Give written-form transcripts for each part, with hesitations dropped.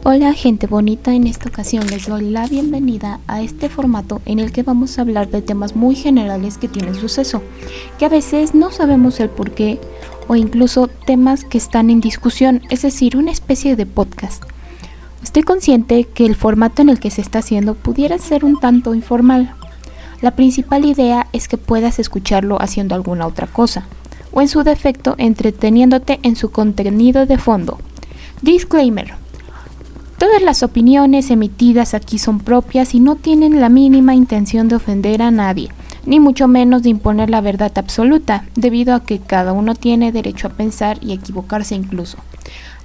Hola gente bonita, en esta ocasión les doy la bienvenida a este formato en el que vamos a hablar de temas muy generales que tienen suceso, que a veces no sabemos el por qué o incluso temas que están en discusión, es decir, una especie de podcast. Estoy consciente que el formato en el que se está haciendo pudiera ser un tanto informal. La principal idea es que puedas escucharlo haciendo alguna otra cosa, o en su defecto entreteniéndote en su contenido de fondo. Disclaimer: todas las opiniones emitidas aquí son propias y no tienen la mínima intención de ofender a nadie, ni mucho menos de imponer la verdad absoluta, debido a que cada uno tiene derecho a pensar y equivocarse incluso.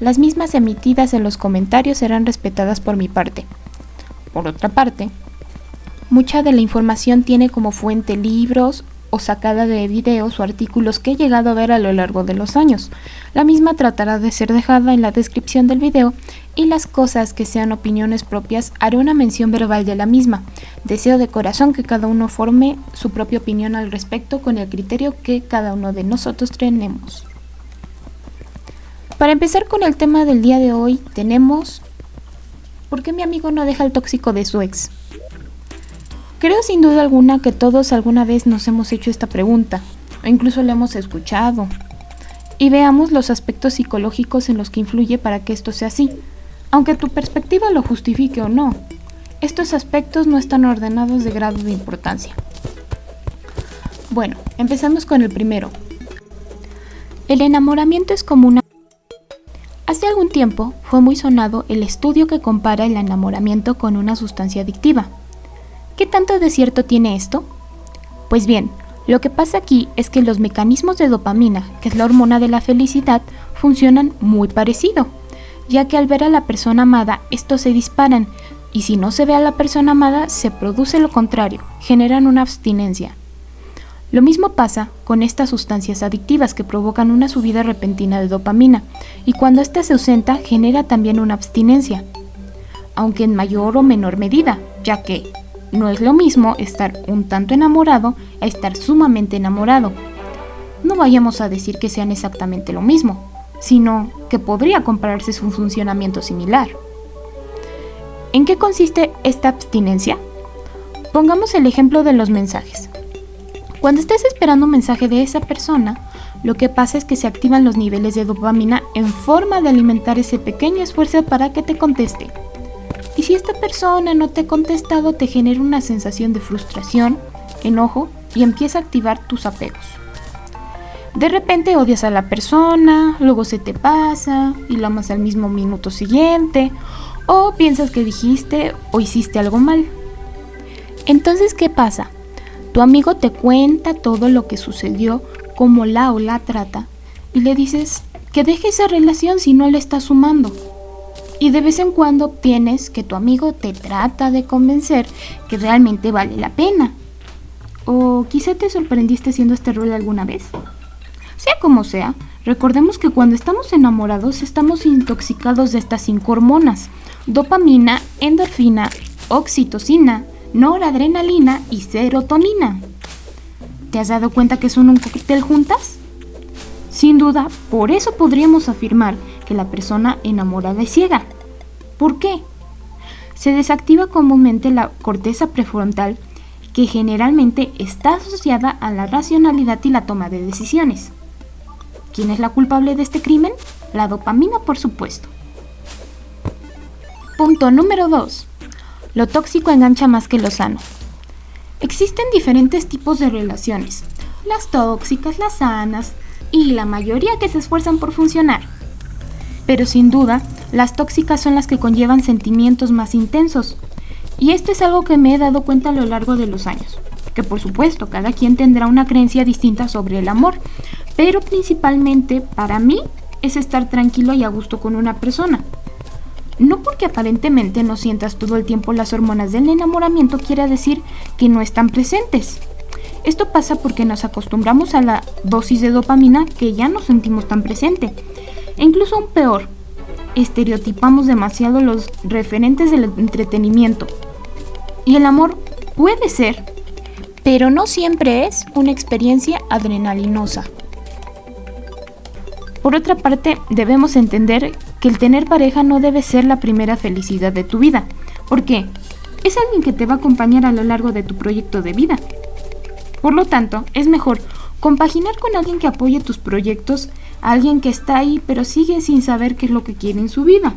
Las mismas emitidas en los comentarios serán respetadas por mi parte. Por otra parte, mucha de la información tiene como fuente libros o sacada de videos o artículos que he llegado a ver a lo largo de los años. La misma tratará de ser dejada en la descripción del video y las cosas que sean opiniones propias haré una mención verbal de la misma. Deseo de corazón que cada uno forme su propia opinión al respecto con el criterio que cada uno de nosotros tenemos. Para empezar con el tema del día de hoy tenemos ¿por qué mi amigo no deja el tóxico de su ex? Creo sin duda alguna que todos alguna vez nos hemos hecho esta pregunta, o incluso la hemos escuchado. Y veamos los aspectos psicológicos en los que influye para que esto sea así, aunque tu perspectiva lo justifique o no. Estos aspectos no están ordenados de grado de importancia. Bueno, empezamos con el primero. El enamoramiento es como una... Hace algún tiempo fue muy sonado el estudio que compara el enamoramiento con una sustancia adictiva. ¿Qué tanto de cierto tiene esto? Pues bien, lo que pasa aquí es que los mecanismos de dopamina, que es la hormona de la felicidad, funcionan muy parecido, ya que al ver a la persona amada, estos se disparan, y si no se ve a la persona amada, se produce lo contrario, generan una abstinencia. Lo mismo pasa con estas sustancias adictivas que provocan una subida repentina de dopamina, y cuando ésta se ausenta, genera también una abstinencia, aunque en mayor o menor medida, ya que no es lo mismo estar un tanto enamorado a estar sumamente enamorado. No vayamos a decir que sean exactamente lo mismo, sino que podría compararse su funcionamiento similar. ¿En qué consiste esta abstinencia? Pongamos el ejemplo de los mensajes. Cuando estés esperando un mensaje de esa persona, lo que pasa es que se activan los niveles de dopamina en forma de alimentar ese pequeño esfuerzo para que te conteste. Y si esta persona no te ha contestado, te genera una sensación de frustración, enojo y empieza a activar tus apegos. De repente odias a la persona, luego se te pasa y lo amas al mismo minuto siguiente, o piensas que dijiste o hiciste algo mal. Entonces, ¿qué pasa? Tu amigo te cuenta todo lo que sucedió, cómo la o la trata, y le dices que deje esa relación si no le está sumando. Y de vez en cuando obtienes que tu amigo te trata de convencer que realmente vale la pena. O quizá te sorprendiste haciendo este rol alguna vez. Sea como sea, recordemos que cuando estamos enamorados estamos intoxicados de estas 5 hormonas: dopamina, endorfina, oxitocina, noradrenalina y serotonina. ¿Te has dado cuenta que son un cóctel juntas? Sin duda, por eso podríamos afirmar que la persona enamorada es ciega. ¿Por qué? Se desactiva comúnmente la corteza prefrontal, que generalmente está asociada a la racionalidad y la toma de decisiones. ¿Quién es la culpable de este crimen? La dopamina, por supuesto. Punto número 2. Lo tóxico engancha más que lo sano. Existen diferentes tipos de relaciones, las tóxicas, las sanas y la mayoría que se esfuerzan por funcionar. Pero sin duda, las tóxicas son las que conllevan sentimientos más intensos. Y esto es algo que me he dado cuenta a lo largo de los años. Que por supuesto, cada quien tendrá una creencia distinta sobre el amor. Pero principalmente, para mí, es estar tranquilo y a gusto con una persona. No porque aparentemente no sientas todo el tiempo las hormonas del enamoramiento quiere decir que no están presentes. Esto pasa porque nos acostumbramos a la dosis de dopamina que ya no sentimos tan presente. E incluso aún peor, estereotipamos demasiado los referentes del entretenimiento. Y el amor puede ser, pero no siempre es una experiencia adrenalinosa. Por otra parte, debemos entender que el tener pareja no debe ser la primera felicidad de tu vida. ¿Por qué? Es alguien que te va a acompañar a lo largo de tu proyecto de vida. Por lo tanto, es mejor compaginar con alguien que apoye tus proyectos, a alguien que está ahí pero sigue sin saber qué es lo que quiere en su vida.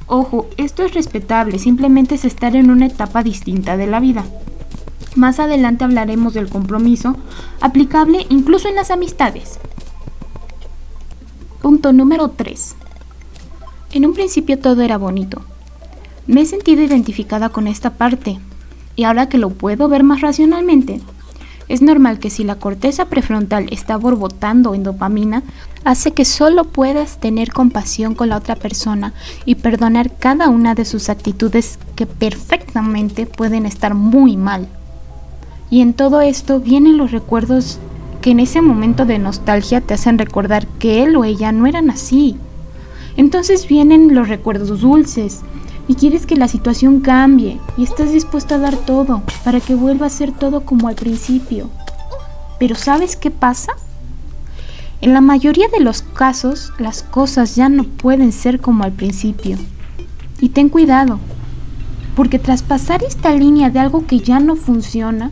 Ojo, esto es respetable, simplemente es estar en una etapa distinta de la vida. Más adelante hablaremos del compromiso, aplicable incluso en las amistades. Punto número 3. En un principio todo era bonito. Me he sentido identificada con esta parte, y ahora que lo puedo ver más racionalmente, es normal que si la corteza prefrontal está borbotando en dopamina, hace que solo puedas tener compasión con la otra persona y perdonar cada una de sus actitudes que perfectamente pueden estar muy mal. Y en todo esto vienen los recuerdos que en ese momento de nostalgia te hacen recordar que él o ella no eran así. Entonces vienen los recuerdos dulces y quieres que la situación cambie y estás dispuesto a dar todo para que vuelva a ser todo como al principio. Pero ¿sabes qué pasa? En la mayoría de los casos, las cosas ya no pueden ser como al principio. Y ten cuidado, porque traspasar esta línea de algo que ya no funciona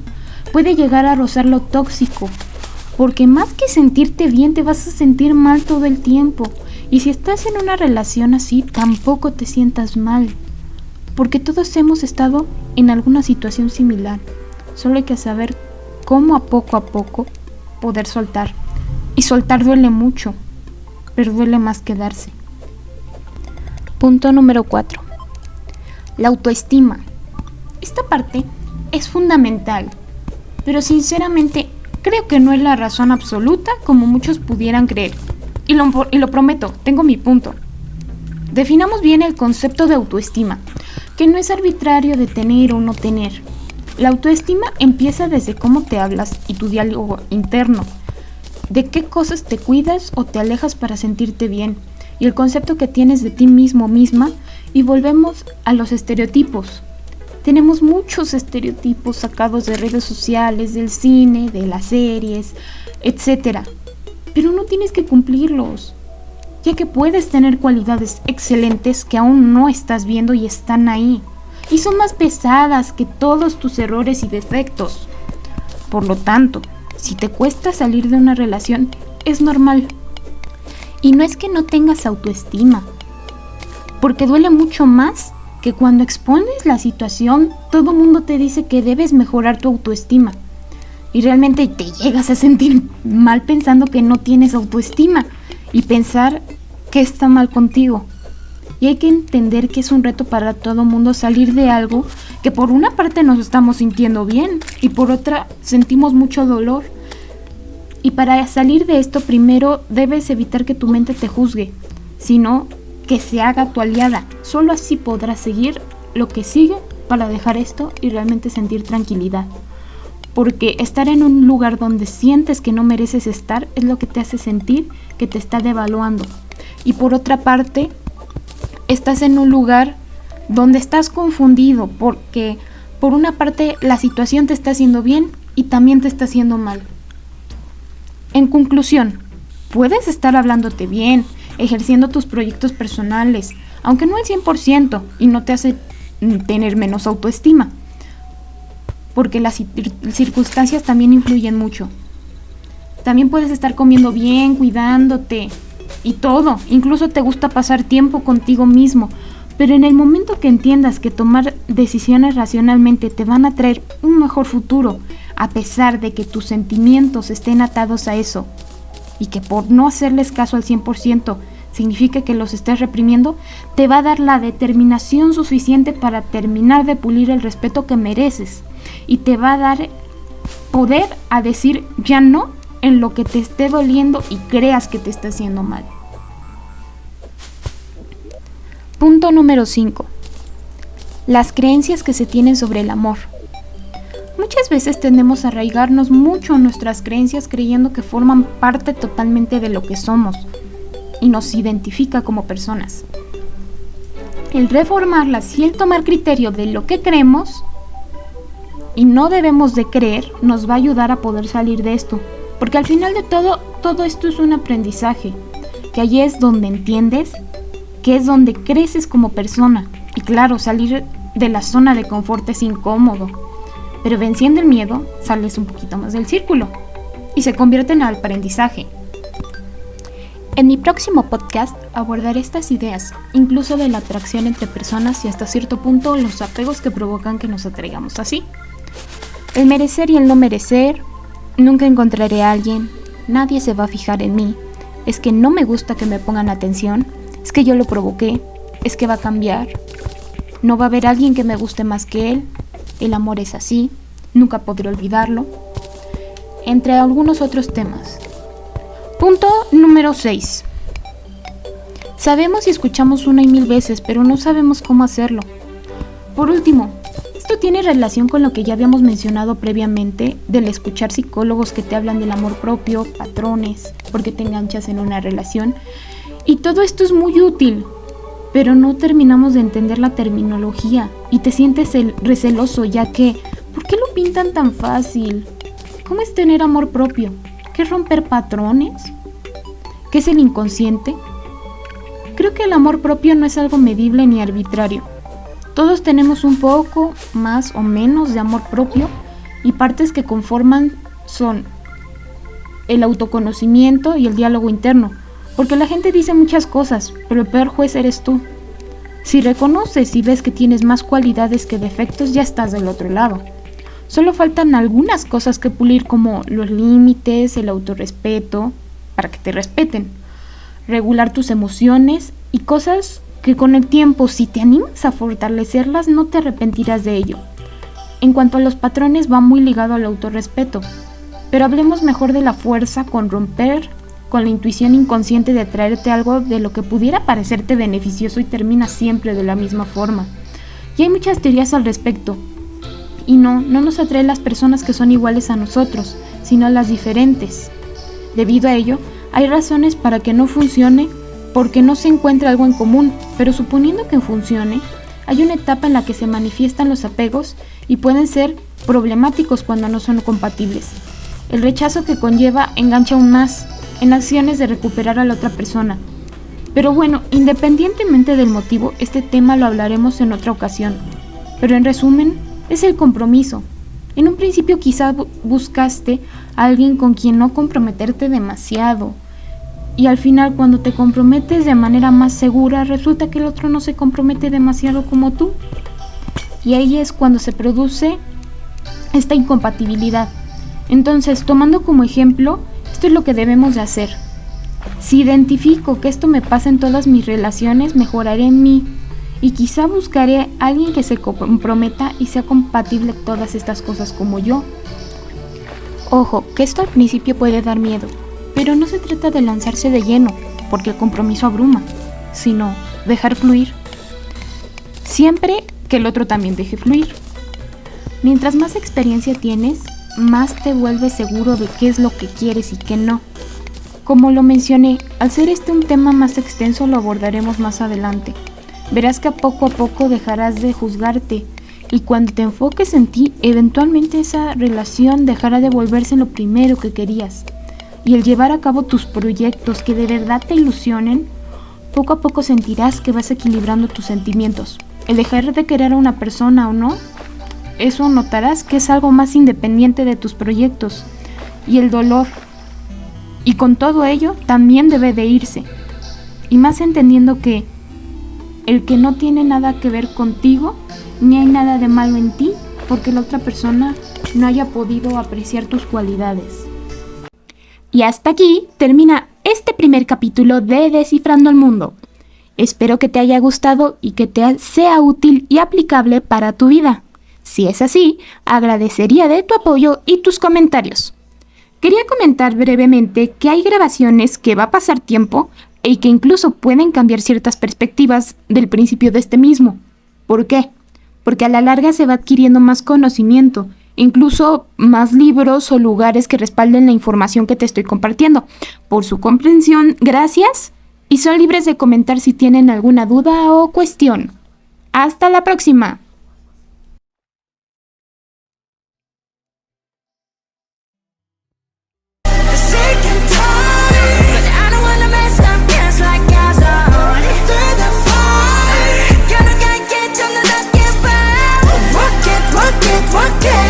puede llegar a rozar lo tóxico, porque más que sentirte bien te vas a sentir mal todo el tiempo. Y si estás en una relación así, tampoco te sientas mal, porque todos hemos estado en alguna situación similar. Solo hay que saber cómo a poco poder soltar. Y soltar duele mucho, pero duele más quedarse. Punto número 4. La autoestima. Esta parte es fundamental, pero sinceramente creo que no es la razón absoluta como muchos pudieran creer. Y lo prometo, tengo mi punto. Definamos bien el concepto de autoestima, que no es arbitrario de tener o no tener. La autoestima empieza desde cómo te hablas y tu diálogo interno, de qué cosas te cuidas o te alejas para sentirte bien, y el concepto que tienes de ti mismo o misma, y volvemos a los estereotipos. Tenemos muchos estereotipos sacados de redes sociales, del cine, de las series, etc. Pero no tienes que cumplirlos, ya que puedes tener cualidades excelentes que aún no estás viendo y están ahí, y son más pesadas que todos tus errores y defectos. Por lo tanto, si te cuesta salir de una relación, es normal. Y no es que no tengas autoestima, porque duele mucho más que cuando expones la situación, todo mundo te dice que debes mejorar tu autoestima. Y realmente te llegas a sentir mal pensando que no tienes autoestima y pensar que está mal contigo. Y hay que entender que es un reto para todo mundo salir de algo que por una parte nos estamos sintiendo bien y por otra sentimos mucho dolor. Y para salir de esto primero debes evitar que tu mente te juzgue, sino que se haga tu aliada. Solo así podrás seguir lo que sigue para dejar esto y realmente sentir tranquilidad. Porque estar en un lugar donde sientes que no mereces estar es lo que te hace sentir que te está devaluando. Y por otra parte, estás en un lugar donde estás confundido porque por una parte la situación te está haciendo bien y también te está haciendo mal. En conclusión, puedes estar hablándote bien, ejerciendo tus proyectos personales, aunque no al 100% y no te hace tener menos autoestima, porque las circunstancias también influyen mucho. También puedes estar comiendo bien, cuidándote y todo, incluso te gusta pasar tiempo contigo mismo, pero en el momento que entiendas que tomar decisiones racionalmente te van a traer un mejor futuro, a pesar de que tus sentimientos estén atados a eso, y que por no hacerles caso al 100% significa que los estés reprimiendo, te va a dar la determinación suficiente para terminar de pulir el respeto que mereces y te va a dar poder a decir ya no en lo que te esté doliendo y creas que te está haciendo mal. Punto número 5. Las creencias que se tienen sobre el amor. Muchas veces tendemos a arraigarnos mucho en nuestras creencias creyendo que forman parte totalmente de lo que somos y nos identifica como personas. El reformarlas y el tomar criterio de lo que creemos y no debemos de creer nos va a ayudar a poder salir de esto, porque al final de todo esto es un aprendizaje, que allí es donde entiendes porque es donde creces como persona. Y claro, salir de la zona de confort es incómodo, pero venciendo el miedo, sales un poquito más del círculo y se convierte en aprendizaje. En mi próximo podcast abordaré estas ideas, incluso de la atracción entre personas y hasta cierto punto los apegos que provocan que nos atraigamos así. El merecer y el no merecer, nunca encontraré a alguien, nadie se va a fijar en mí, es que no me gusta que me pongan atención, es que yo lo provoqué, es que va a cambiar, no va a haber alguien que me guste más que él, el amor es así, nunca podré olvidarlo, entre algunos otros temas. Punto número 6. Sabemos y escuchamos una y mil veces, pero no sabemos cómo hacerlo. Por último, esto tiene relación con lo que ya habíamos mencionado previamente del escuchar psicólogos que te hablan del amor propio, patrones, porque te enganchas en una relación. Y todo esto es muy útil, pero no terminamos de entender la terminología y te sientes receloso ya que, ¿por qué lo pintan tan fácil? ¿Cómo es tener amor propio? ¿Qué es romper patrones? ¿Qué es el inconsciente? Creo que el amor propio no es algo medible ni arbitrario. Todos tenemos un poco más o menos de amor propio y partes que conforman son el autoconocimiento y el diálogo interno, porque la gente dice muchas cosas, pero el peor juez eres tú. Si reconoces y ves que tienes más cualidades que defectos, ya estás del otro lado. Solo faltan algunas cosas que pulir como los límites, el autorrespeto, para que te respeten, regular tus emociones y cosas que con el tiempo, si te animas a fortalecerlas, no te arrepentirás de ello. En cuanto a los patrones, va muy ligado al autorrespeto, pero hablemos mejor de la fuerza con romper, con la intuición inconsciente de atraerte algo de lo que pudiera parecerte beneficioso y termina siempre de la misma forma. Y hay muchas teorías al respecto. Y no nos atraen las personas que son iguales a nosotros, sino las diferentes. Debido a ello, hay razones para que no funcione porque no se encuentra algo en común, pero suponiendo que funcione, hay una etapa en la que se manifiestan los apegos y pueden ser problemáticos cuando no son compatibles. El rechazo que conlleva engancha aún más en acciones de recuperar a la otra persona. Pero bueno, independientemente del motivo, este tema lo hablaremos en otra ocasión. Pero en resumen, es el compromiso. En un principio quizá buscaste a alguien con quien no comprometerte demasiado. Y al final, cuando te comprometes de manera más segura, resulta que el otro no se compromete demasiado como tú. Y ahí es cuando se produce esta incompatibilidad. Entonces, tomando como ejemplo, esto es lo que debemos de hacer. Si identifico que esto me pasa en todas mis relaciones, mejoraré en mí. Y quizá buscaré a alguien que se comprometa y sea compatible todas estas cosas como yo. Ojo, que esto al principio puede dar miedo, pero no se trata de lanzarse de lleno, porque el compromiso abruma, sino dejar fluir. Siempre que el otro también deje fluir. Mientras más experiencia tienes, más te vuelves seguro de qué es lo que quieres y qué no. Como lo mencioné, al ser este un tema más extenso lo abordaremos más adelante. Verás que a poco dejarás de juzgarte y cuando te enfoques en ti, eventualmente esa relación dejará de volverse lo primero que querías. Y el llevar a cabo tus proyectos que de verdad te ilusionen, poco a poco sentirás que vas equilibrando tus sentimientos. El dejar de querer a una persona o no, eso notarás que es algo más independiente de tus proyectos. Y el dolor, y con todo ello, también debe de irse. Y más entendiendo que el que no tiene nada que ver contigo, ni hay nada de malo en ti, porque la otra persona no haya podido apreciar tus cualidades. Y hasta aquí termina este primer capítulo de Descifrando el Mundo. Espero que te haya gustado y que te sea útil y aplicable para tu vida. Si es así, agradecería de tu apoyo y tus comentarios. Quería comentar brevemente que hay grabaciones que va a pasar tiempo y que incluso pueden cambiar ciertas perspectivas del principio de este mismo. ¿Por qué? Porque a la larga se va adquiriendo más conocimiento, incluso más libros o lugares que respalden la información que te estoy compartiendo. Por su comprensión, gracias, y son libres de comentar si tienen alguna duda o cuestión. ¡Hasta la próxima! Sick and tired, but I don't wanna mess up, dance like I was. ¿Por qué?